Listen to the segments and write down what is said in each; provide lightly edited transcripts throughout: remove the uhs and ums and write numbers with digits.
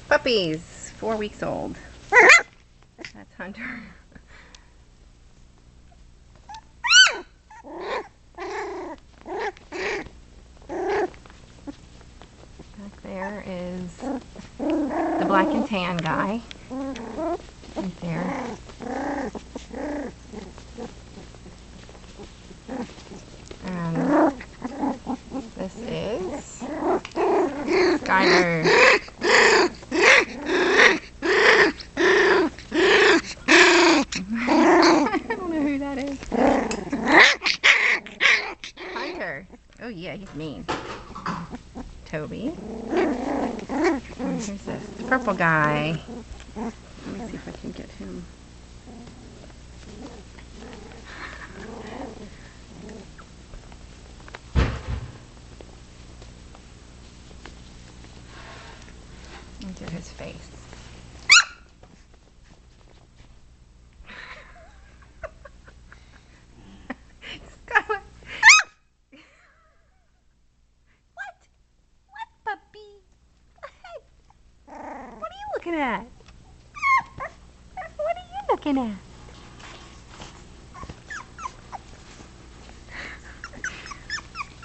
Puppies, 4 weeks old. That's Hunter. Back there is the black and tan guy. Right there. And this is Skylar. I don't know who that is. Hunter. Oh yeah, he's mean. Toby. And who's this? The purple guy. Let me see if I can get him. Into his face. Skylar. What? What, puppy? What are you looking at? What are you looking at?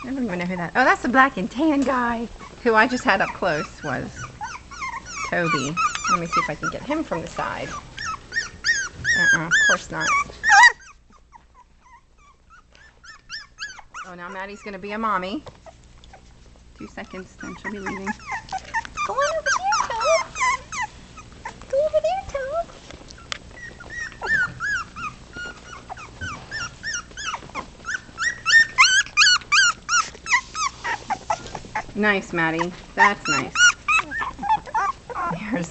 I don't even know who that. Oh, that's the black and tan guy who I just had up close was Toby. Let me see if I can get him from the side. Of course not. Oh, now Maddie's going to be a mommy. 2 seconds, then she'll be leaving. Go on over there, Toad. Go over there, Toad. Nice, Maddie. That's nice. There's,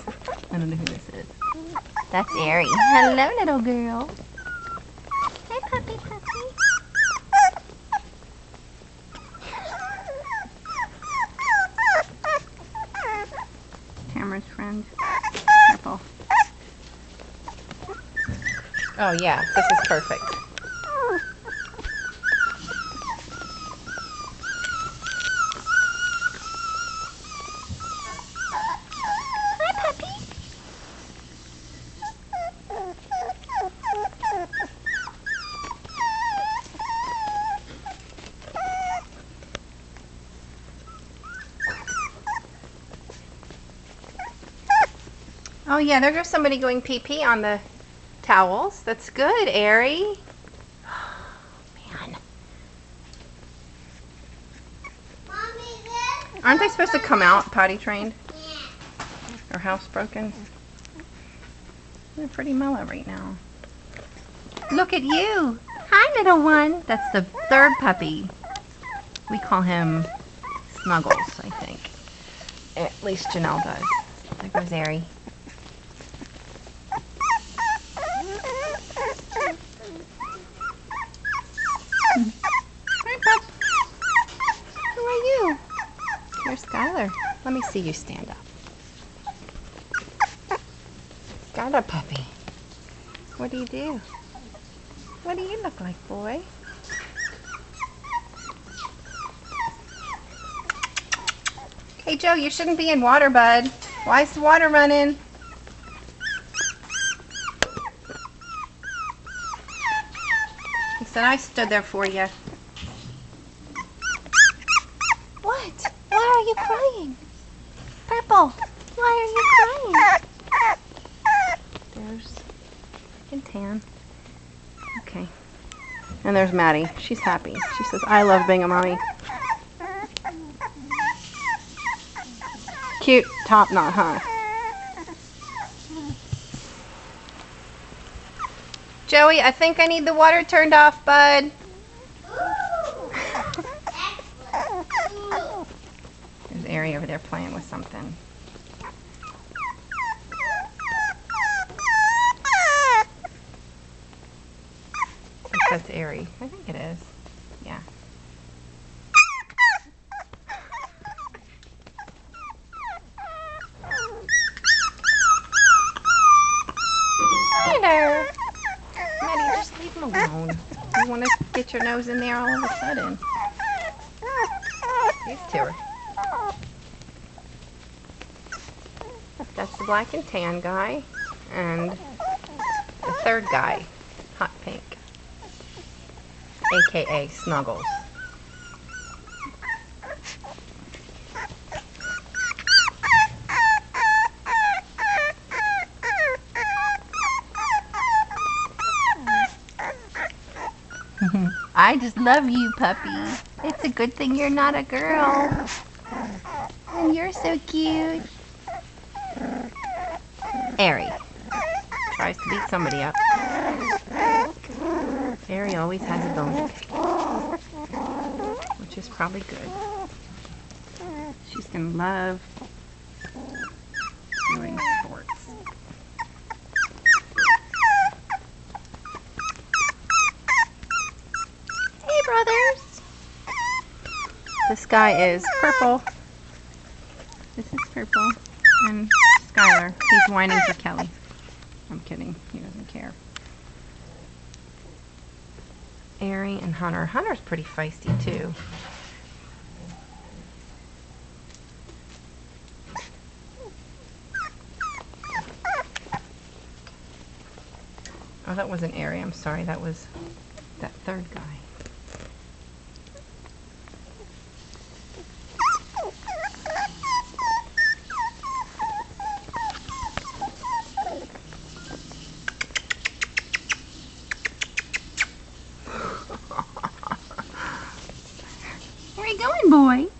I don't know who this is. That's Ari. Hello, little girl. Hey, puppy, puppy. Tamara's friend. Purple. Oh yeah, this is perfect. Oh yeah, there goes somebody going pee-pee on the towels. That's good, Ari. Oh, man. Mommy, Aren't they supposed to come out potty trained? Yeah. Or housebroken? They're pretty mellow right now. Look at you. Hi, little one. That's the third puppy. We call him Snuggles, I think. At least Janelle does. There goes Ari. Hi, pup. Who are you? You're Skylar. Let me see you stand up. Skylar puppy. What do you do? What do you look like, boy? Hey, Joe, you shouldn't be in water, bud. Why is the water running? He said I stood there for you. What? Why are you crying? Purple, why are you crying? There's and tan. Okay. And there's Maddie. She's happy. She says, I love being a mommy. Cute top knot, huh? Joey, I think I need the water turned off, bud. There's Ari over there playing with something. I think that's Ari. I think it is. Yeah. Hi there. Maddie, just leave him alone. You want to get your nose in there all of a sudden. These two are. That's the black and tan guy. And the third guy, hot pink, aka Snuggles. I just love you, puppy. It's a good thing you're not a girl. And you're so cute. Airy tries to beat somebody up. Airy always has a bone to pick, which is probably good. She's gonna love doing sports. Hey, brothers. This guy is purple. This is purple. And Skylar, he's whining for Kelly. I'm kidding, he doesn't care. Airy and Hunter. Hunter's pretty feisty too. Oh, that wasn't Airy, I'm sorry, that was that third guy. Where are you going, boy?